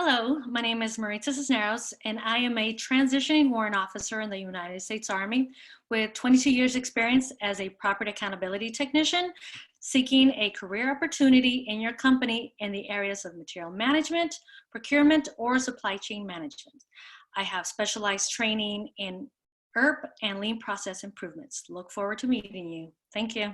Hello, my name is Maritza, and I am a transitioning warrant officer in the United States Army with 22 years experience as a property accountability technician, seeking a career opportunity in your company in the areas of material management, procurement, or supply chain management. I have specialized training in ERP and lean process improvements. Look forward to meeting you. Thank you.